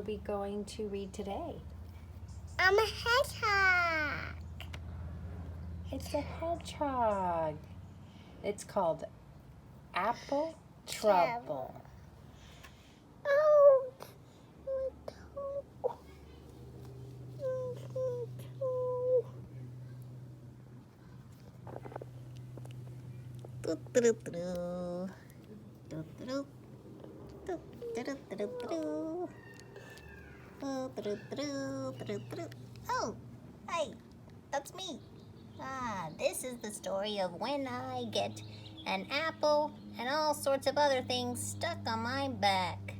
are we going to read today? I'm a hedgehog. It's a hedgehog. It's called Apple Trouble. Oh. Oh, hey, that's me. This is the story of when I get an apple and all sorts of other things stuck on my back.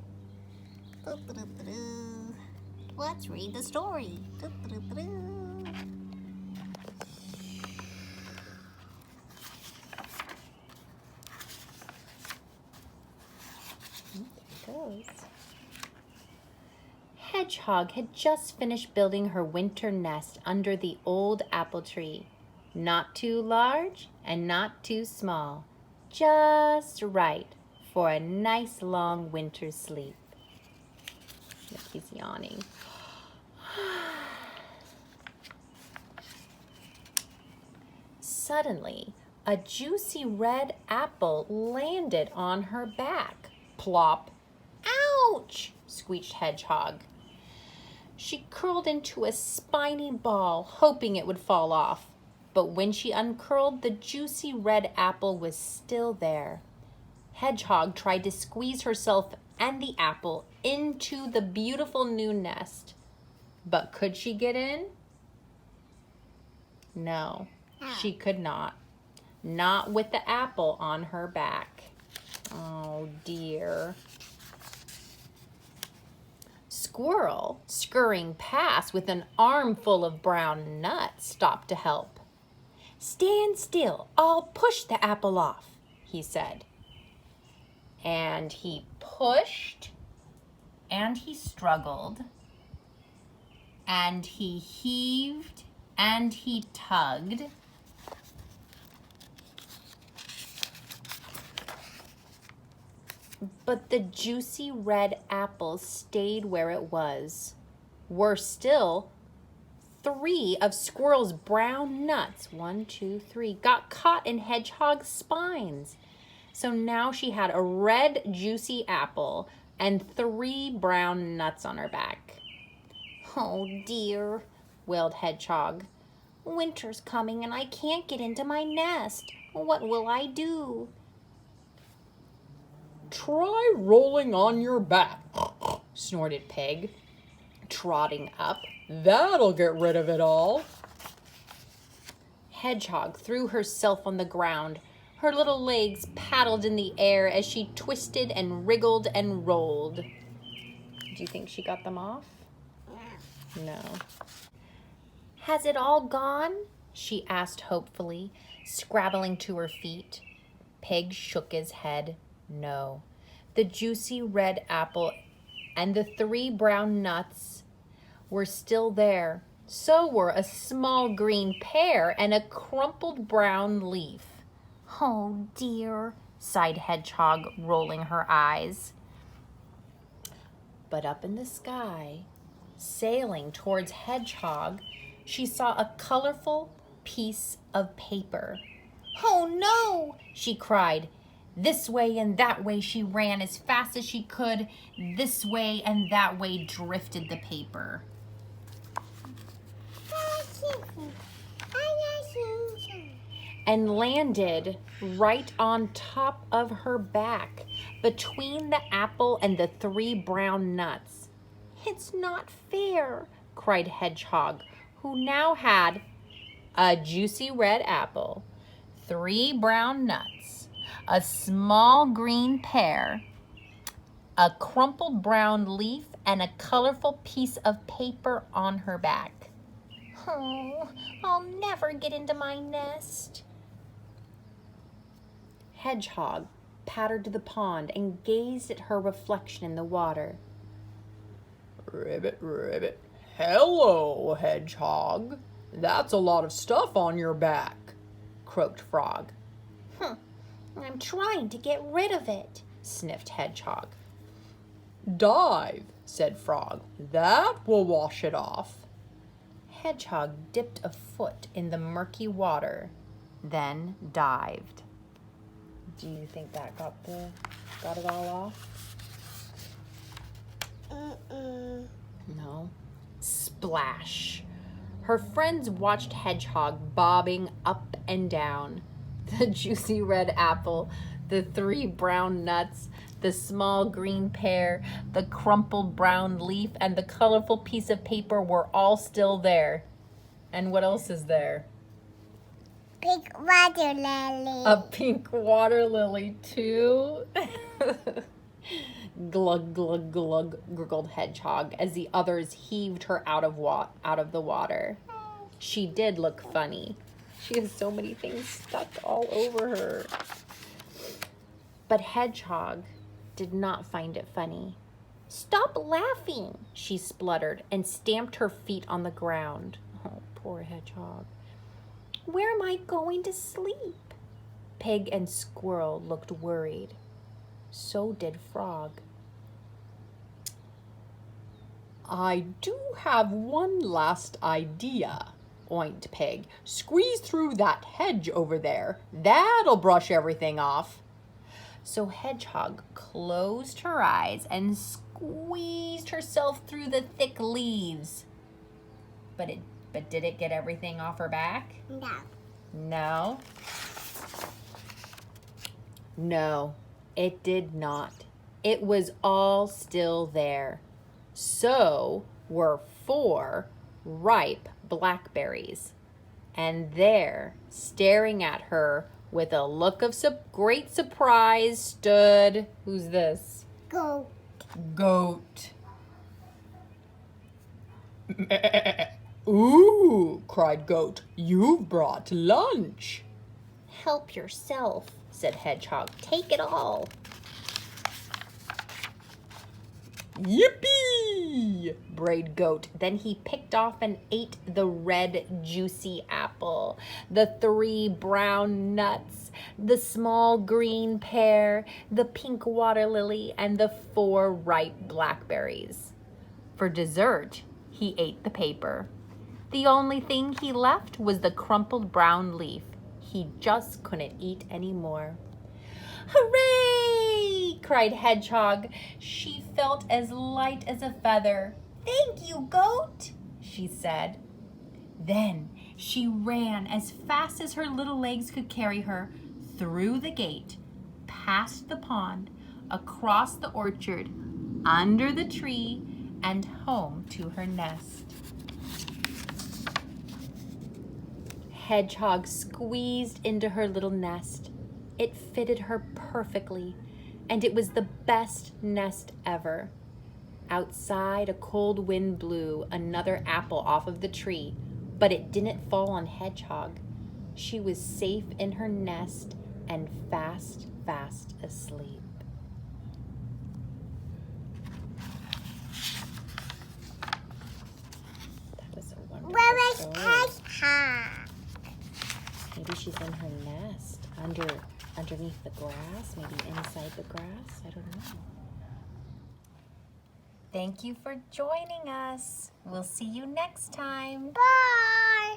Let's read the story. Goes. Hedgehog had just finished building her winter nest under the old apple tree. Not too large and not too small. Just right for a nice long winter sleep. Look, he's yawning. Suddenly, a juicy red apple landed on her back. Plop. Ouch! Squeaked Hedgehog. She curled into a spiny ball, hoping it would fall off. But when she uncurled, the juicy red apple was still there. Hedgehog tried to squeeze herself and the apple into the beautiful new nest. But could she get in? No, she could not. Not with the apple on her back. Oh dear. Squirrel, scurrying past with an armful of brown nuts, stopped to help. Stand still, I'll push the apple off, he said. And he pushed, and he struggled, and he heaved, and he tugged. But the juicy red apple stayed where it was. Worse still, 3 of Squirrel's brown nuts, 1, 2, 3, got caught in Hedgehog's spines. So now she had a red juicy apple and 3 brown nuts on her back. Oh dear, wailed Hedgehog. Winter's coming and I can't get into my nest. What will I do? Try rolling on your back, snorted Pig, trotting up. That'll get rid of it all. Hedgehog threw herself on the ground. Her little legs paddled in the air as she twisted and wriggled and rolled. Do you think she got them off? No. Has it all gone? She asked hopefully, scrabbling to her feet. Pig shook his head. No. The juicy red apple and the 3 brown nuts were still there. So were a small green pear and a crumpled brown leaf. Oh dear, sighed Hedgehog, rolling her eyes. But up in the sky, sailing towards Hedgehog, she saw a colorful piece of paper. Oh no, she cried. This way and that way she ran as fast as she could. This way and that way drifted the paper. And landed right on top of her back, between the apple and the 3 brown nuts. It's not fair, cried Hedgehog, who now had a juicy red apple, 3 brown nuts, a small green pear, a crumpled brown leaf, and a colorful piece of paper on her back. Oh, I'll never get into my nest. Hedgehog pattered to the pond and gazed at her reflection in the water. Ribbit, ribbit. Hello, Hedgehog. That's a lot of stuff on your back, croaked Frog. I'm trying to get rid of it, sniffed Hedgehog. Dive, said Frog. "That will wash it off." Hedgehog dipped a foot in the murky water, then dived. Do you think that got it all off? No. Splash! Her friends watched Hedgehog bobbing up and down. The juicy red apple, the 3 brown nuts, the small green pear, the crumpled brown leaf, and the colorful piece of paper were all still there. And what else is there? Pink water lily. A pink water lily, too? Glug, glug, glug, gurgled Hedgehog as the others heaved her out of the water. She did look funny. She has so many things stuck all over her. But Hedgehog did not find it funny. "Stop laughing," she spluttered and stamped her feet on the ground. Oh, poor Hedgehog. "Where am I going to sleep?" Pig and Squirrel looked worried. So did Frog. "I do have one last idea," oinked Pig. "Squeeze through that hedge over there. That'll brush everything off." So Hedgehog closed her eyes and squeezed herself through the thick leaves. But did it get everything off her back? No. No. No, it did not. It was all still there. So were 4 ripe blackberries. And there, staring at her with a look of great surprise, stood, who's this? Go. Goat. "Ooh," cried Goat, "you've brought lunch." "Help yourself," said Hedgehog. "Take it all." "Yippee!" brayed Goat. Then he picked off and ate the red, juicy apple, the 3 brown nuts, the small green pear, the pink water lily, and the 4 ripe blackberries. For dessert, he ate the paper. The only thing he left was the crumpled brown leaf. He just couldn't eat any more. "Hooray!" cried Hedgehog. She felt as light as a feather. "Thank you, Goat," she said. Then she ran as fast as her little legs could carry her, through the gate, past the pond, across the orchard, under the tree, and home to her nest. Hedgehog squeezed into her little nest. It fitted her perfectly, and it was the best nest ever. Outside, a cold wind blew another apple off of the tree, but it didn't fall on Hedgehog. She was safe in her nest and fast, fast asleep. That was a wonderful Where is story. Hedgehog? Maybe she's in her nest, underneath the grass, maybe inside the grass. I don't know. Thank you for joining us. We'll see you next time. Bye.